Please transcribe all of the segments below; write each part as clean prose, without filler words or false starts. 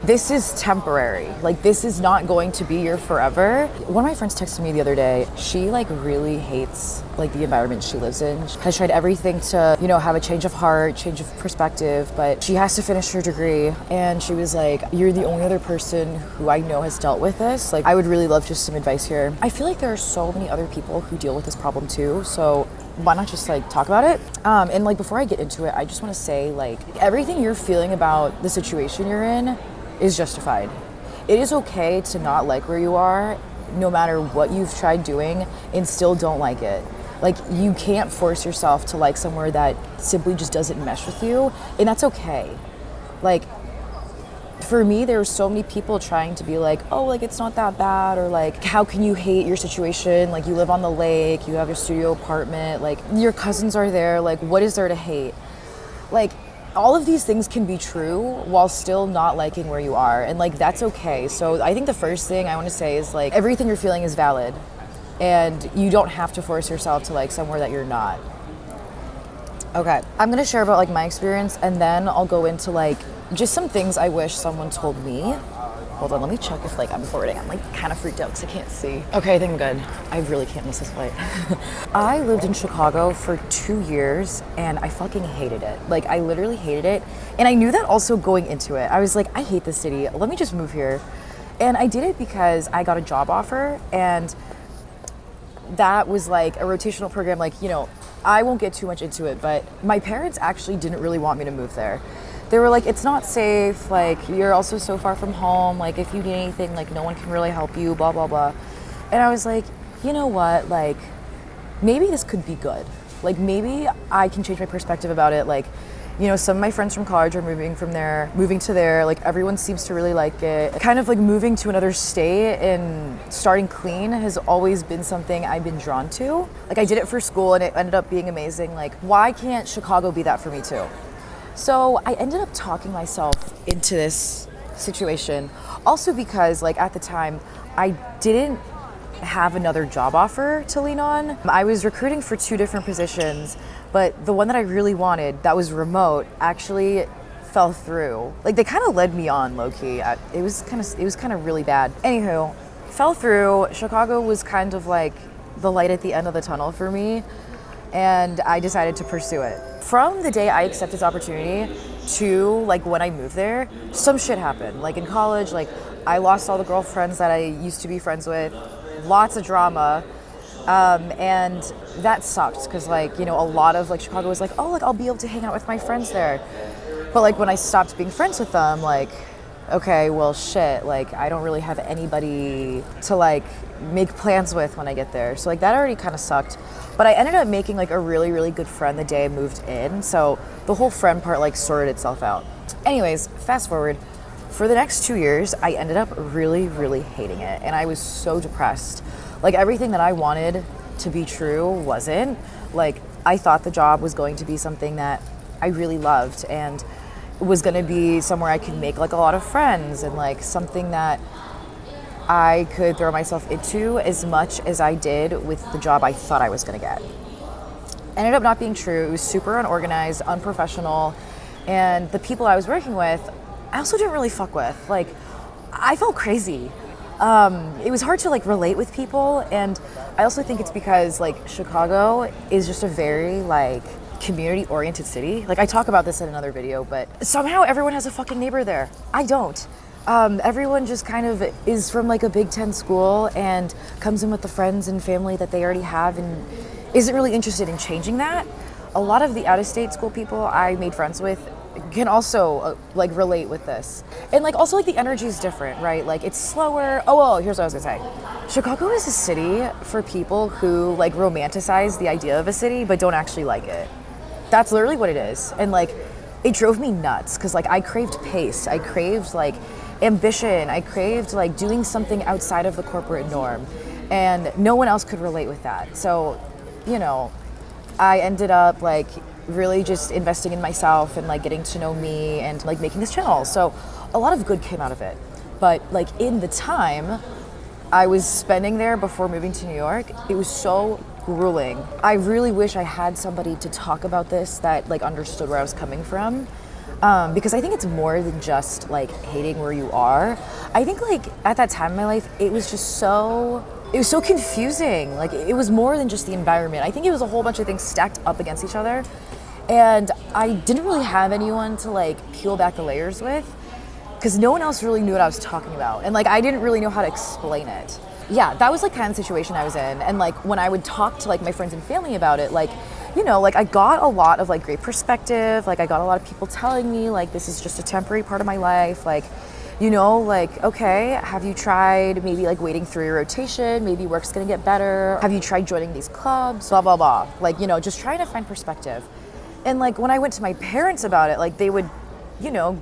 this is temporary. Like, this is not going to be your forever. One of my friends texted me the other day. She like really hates like the environment she lives in. She has tried everything to, you know, have a change of heart, change of perspective, but she has to finish her degree. And she was like, you're the only other person who I know has dealt with this. Like, I would really love just some advice here. I feel like there are so many other people who deal with this problem too. So why not just like talk about it? And like, before I get into it, I just want to say like, everything you're feeling about the situation you're in is justified. It is okay to not like where you are, no matter what you've tried doing, and still don't like it. Like, you can't force yourself to like somewhere that simply just doesn't mesh with you, and that's okay. Like, for me, there were so many people trying to be like, oh, like, it's not that bad, or like, how can you hate your situation? Like, you live on the lake, you have your studio apartment, like, your cousins are there, like, what is there to hate? Like, all of these things can be true while still not liking where you are, and like, that's okay. So I think the first thing I want to say is like, everything you're feeling is valid, and you don't have to force yourself to like somewhere that you're not. Okay, I'm gonna share about like my experience, and then I'll go into like just some things I wish someone told me. Hold on, let me check if like I'm recording. I'm like kind of freaked out because I can't see. Okay, I think I'm good. I really can't miss this flight. I lived in Chicago for 2 years and I fucking hated it. Like, I literally hated it. And I knew that also going into it. I was like, I hate this city. Let me just move here. And I did it because I got a job offer, and that was like a rotational program. Like, you know, I won't get too much into it, but my parents actually didn't really want me to move there. They were like, it's not safe, like, you're also so far from home, like, if you need anything, like, no one can really help you, blah, blah, blah. And I was like, you know what, like, maybe this could be good. Like, maybe I can change my perspective about it. Like, you know, some of my friends from college are moving to there, like, everyone seems to really like it. Kind of like moving to another state and starting clean has always been something I've been drawn to. Like, I did it for school and it ended up being amazing. Like, why can't Chicago be that for me too? So I ended up talking myself into this situation, also because like at the time I didn't have another job offer to lean on. I was recruiting for 2 different positions, but the one that I really wanted that was remote actually fell through. Like, they kind of led me on low-key. It was kind of really bad. Anywho, fell through. Chicago was kind of like the light at the end of the tunnel for me, and I decided to pursue it. From the day I accepted this opportunity to like when I moved there, some shit happened. Like, in college, like, I lost all the girlfriends that I used to be friends with, lots of drama, and that sucked because, like, you know, a lot of like Chicago was like, oh, like, I'll be able to hang out with my friends there. But like, when I stopped being friends with them, like, okay, well, shit, like, I don't really have anybody to like make plans with when I get there. So like, that already kind of sucked. But I ended up making like a really, really good friend the day I moved in. So the whole friend part like sorted itself out. Anyways, fast forward. For the next 2 years, I ended up really, really hating it. And I was so depressed. Like, everything that I wanted to be true wasn't. Like, I thought the job was going to be something that I really loved, and was going to be somewhere I could make like a lot of friends, and like something that I could throw myself into as much as I did with the job I thought I was going to get. Ended up not being true. It was super unorganized, unprofessional, and the people I was working with, I also didn't really fuck with. Like, I felt crazy. It was hard to like relate with people, and I also think it's because like Chicago is just a very like community-oriented city. Like, I talk about this in another video, but somehow everyone has a fucking neighbor there. I don't. Everyone just kind of is from like a Big Ten school and comes in with the friends and family that they already have and isn't really interested in changing that. A lot of the out-of-state school people I made friends with can also like relate with this. And like, also like, the energy is different, right? Like, it's slower. Oh, well, here's what I was gonna say. Chicago is a city for people who like romanticize the idea of a city but don't actually like it. That's literally what it is. And like, it drove me nuts because like, I craved pace. I craved like ambition. I craved like doing something outside of the corporate norm, and no one else could relate with that. So, you know, I ended up like really just investing in myself and like getting to know me and like making this channel. So a lot of good came out of it. But like, in the time I was spending there before moving to New York, it was so grueling. I really wish I had somebody to talk about this that like understood where I was coming from. Because I think it's more than just like hating where you are. I think like at that time in my life, it was so confusing. Like it was more than just the environment. I think it was a whole bunch of things stacked up against each other. And I didn't really have anyone to like peel back the layers with, because no one else really knew what I was talking about. And like I didn't really know how to explain it. Yeah, that was like kind of the situation I was in. And like when I would talk to like my friends and family about it, like, you know, like I got a lot of like great perspective. Like I got a lot of people telling me like this is just a temporary part of my life. Like, you know, like, okay, have you tried maybe like waiting through your rotation? Maybe work's gonna get better. Have you tried joining these clubs? Blah, blah, blah. Like, you know, just trying to find perspective. And like when I went to my parents about it, like they would, you know,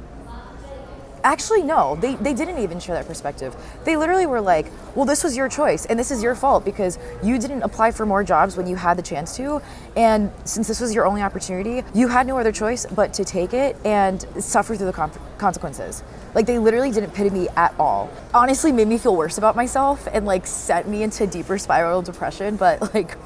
actually, no, they didn't even share that perspective. They literally were like, well, this was your choice and this is your fault because you didn't apply for more jobs when you had the chance to. And since this was your only opportunity, you had no other choice but to take it and suffer through the consequences. Like they literally didn't pity me at all. Honestly, made me feel worse about myself and like sent me into deeper spiral depression. But like,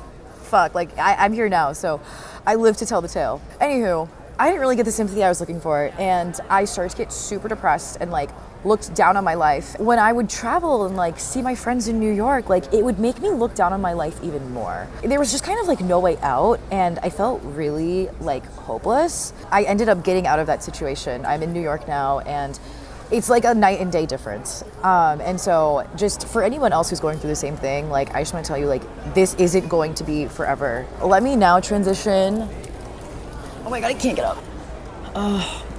fuck, like I'm here now. So I live to tell the tale. Anywho, I didn't really get the sympathy I was looking for, and I started to get super depressed and like looked down on my life. When I would travel and like see my friends in New York, like it would make me look down on my life even more. There was just kind of like no way out, and I felt really like hopeless. I ended up getting out of that situation. I'm in New York now, and it's like a night and day difference. And so just for anyone else who's going through the same thing, like I just want to tell you, like this isn't going to be forever. Let me now transition. Oh my God, I can't get up.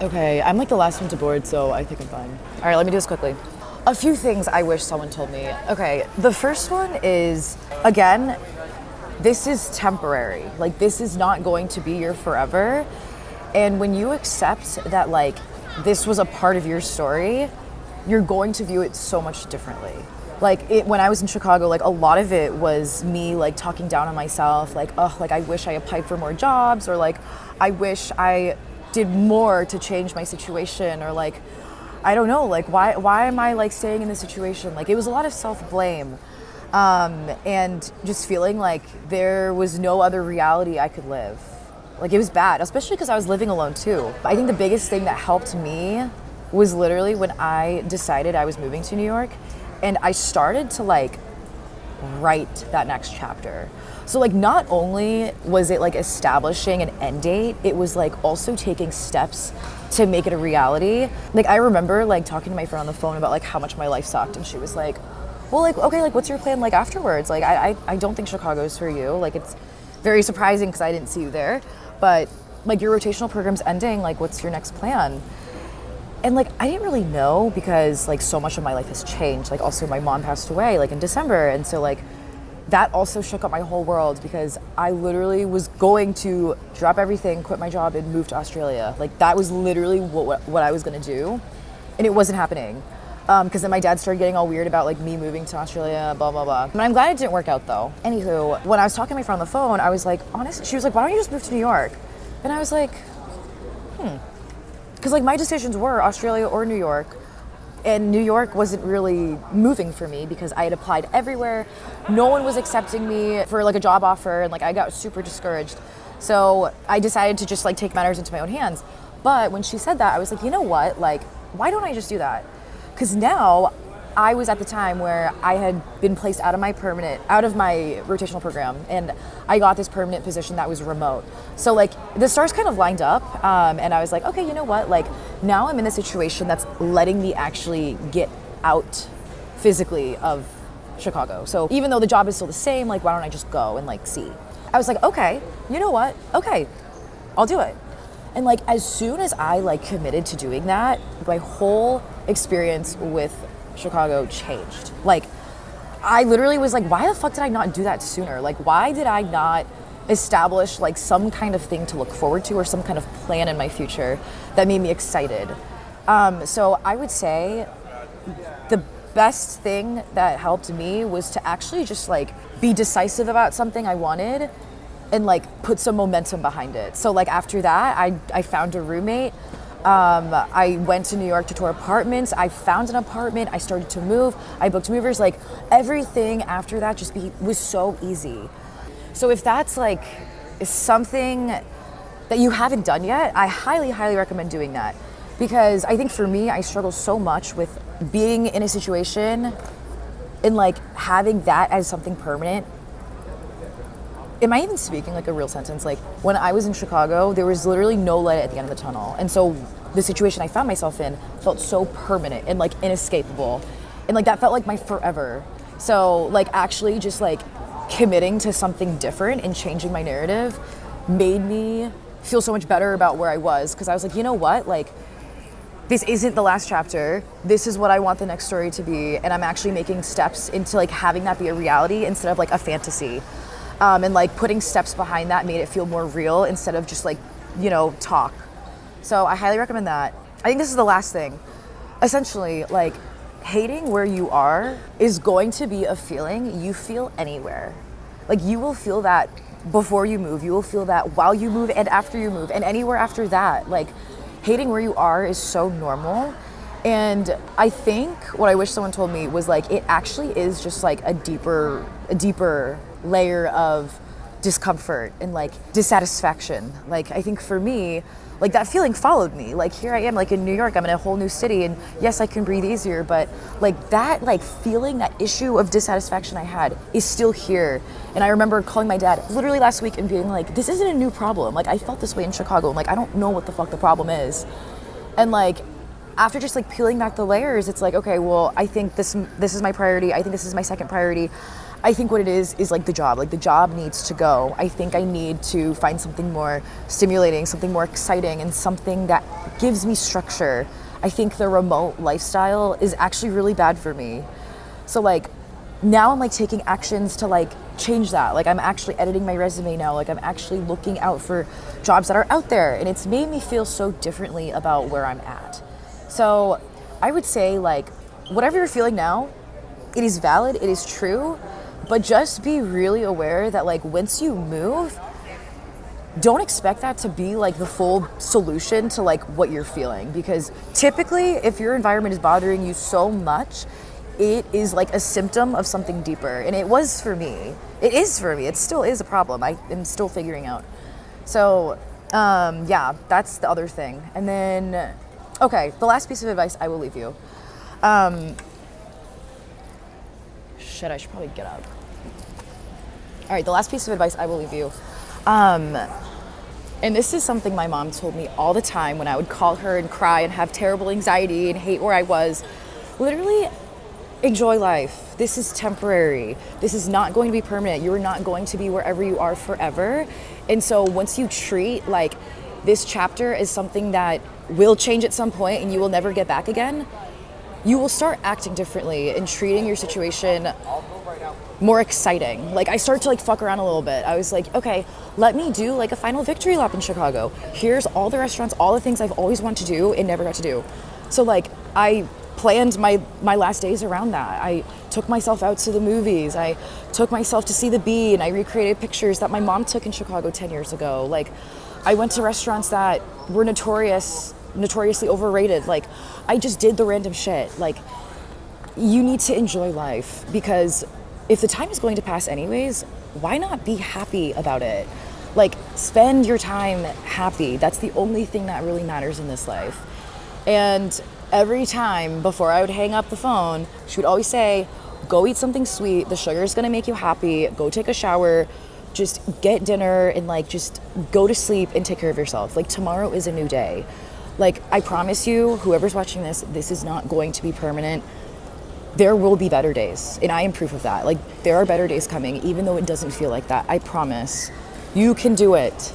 Okay, I'm like the last one to board, so I think I'm fine. All right, let me do this quickly. A few things I wish someone told me. Okay, the first one is, again, this is temporary. Like this is not going to be your forever. And when you accept that like this was a part of your story, you're going to view it so much differently. Like when I was in Chicago, like a lot of it was me like talking down on myself, like, oh, like I wish I applied for more jobs, or like I wish I did more to change my situation, or like, I don't know, like why am I like staying in this situation? Like it was a lot of self-blame, and just feeling like there was no other reality I could live. Like it was bad, especially because I was living alone too. I think the biggest thing that helped me was literally when I decided I was moving to New York. And I started to like write that next chapter. So like not only was it like establishing an end date, it was like also taking steps to make it a reality. Like I remember like talking to my friend on the phone about like how much my life sucked, and she was like, well, like, okay, like what's your plan like afterwards? Like I don't think Chicago's for you. Like it's very surprising because I didn't see you there, but like your rotational program's ending, like what's your next plan? And like I didn't really know because like so much of my life has changed. Like also my mom passed away like in December, and so like that also shook up my whole world because I literally was going to drop everything, quit my job, and move to Australia. Like that was literally what I was gonna do, and it wasn't happening. Because then my dad started getting all weird about like me moving to Australia, blah, blah, blah. And I'm glad it didn't work out though. Anywho, when I was talking to my friend on the phone, I was like, honestly, she was like, why don't you just move to New York? And I was like, Because like my decisions were Australia or New York, and New York wasn't really moving for me because I had applied everywhere. No one was accepting me for like a job offer, and like I got super discouraged. So I decided to just like take matters into my own hands. But when she said that, I was like, you know what? Like, why don't I just do that? Because now I was at the time where I had been placed out of my rotational program, and I got this permanent position that was remote. So like the stars kind of lined up, and I was like, okay, you know what? Like now I'm in a situation that's letting me actually get out physically of Chicago. So even though the job is still the same, like why don't I just go and like see? I was like, okay, you know what? Okay, I'll do it. And like as soon as I like committed to doing that, my whole experience with Chicago changed. Like I literally was like, why the fuck did I not do that sooner? Like why did I not establish like some kind of thing to look forward to or some kind of plan in my future that made me excited? So I would say the best thing that helped me was to actually just like be decisive about something I wanted and like put some momentum behind it. So like after that, I found a roommate. I went to New York to tour apartments. I found an apartment. I started to move. I booked movers. Like everything after that was so easy. So if that's like something that you haven't done yet, I highly, highly recommend doing that. Because I think for me, I struggle so much with being in a situation and like having that as something permanent. Am I even speaking like a real sentence? Like when I was in Chicago, there was literally no light at the end of the tunnel. And so the situation I found myself in felt so permanent and like inescapable. And like that felt like my forever. So like actually just like committing to something different and changing my narrative made me feel so much better about where I was. Cause I was like, you know what? Like this isn't the last chapter. This is what I want the next story to be. And I'm actually making steps into like having that be a reality instead of like a fantasy. And like putting steps behind that made it feel more real instead of just like, you know, talk. So I highly recommend that. I think this is the last thing. Essentially, like hating where you are is going to be a feeling you feel anywhere. Like you will feel that before you move. You will feel that while you move and after you move and anywhere after that. Like hating where you are is so normal. And I think what I wish someone told me was like, it actually is just like a deeper layer of discomfort and like dissatisfaction. Like I think for me, like that feeling followed me. Like here I am, like in New York, I'm in a whole new city, and yes, I can breathe easier, but like that like feeling, that issue of dissatisfaction I had is still here. And I remember calling my dad literally last week and being like, this isn't a new problem. Like I felt this way in Chicago. I'm like, I don't know what the fuck the problem is. And like after just like peeling back the layers, it's like, okay, well, I think this is my priority. I think this is my second priority. I think what it is like the job. Like the job needs to go. I think I need to find something more stimulating, something more exciting, and something that gives me structure. I think the remote lifestyle is actually really bad for me. So like now I'm like taking actions to like change that. Like I'm actually editing my resume now. Like I'm actually looking out for jobs that are out there, and it's made me feel so differently about where I'm at. So I would say like whatever you're feeling now, it is valid, it is true. But just be really aware that like once you move, don't expect that to be like the full solution to like what you're feeling. Because typically if your environment is bothering you so much, it is like a symptom of something deeper. And it was for me. It is for me. It still is a problem. I am still figuring out. So yeah, that's the other thing. And then, okay, the last piece of advice I will leave you. Shit, I should probably get up. All right, the last piece of advice I will leave you. And this is something my mom told me all the time when I would call her and cry and have terrible anxiety and hate where I was. Literally, enjoy life. This is temporary. This is not going to be permanent. You are not going to be wherever you are forever. And so once you treat like this chapter as something that will change at some point and you will never get back again, you will start acting differently and treating your situation more exciting. Like I started to like fuck around a little bit. I was like, okay, let me do like a final victory lap in Chicago. Here's all the restaurants, all the things I've always wanted to do and never got to do. So like I planned my last days around that. I took myself out to the movies. I took myself to see the Bee, and I recreated pictures that my mom took in Chicago 10 years ago. Like I went to restaurants that were notoriously overrated. Like I just did the random shit. Like you need to enjoy life, because if the time is going to pass anyways, why not be happy about it? Like spend your time happy. That's the only thing that really matters in this life. And every time before I would hang up the phone, she would always say, go eat something sweet. The sugar is gonna make you happy. Go take a shower, just get dinner, and like just go to sleep and take care of yourself. Like tomorrow is a new day. Like I promise you, whoever's watching this is not going to be permanent. There will be better days, and I am proof of that. Like there are better days coming, even though it doesn't feel like that. I promise. You can do it.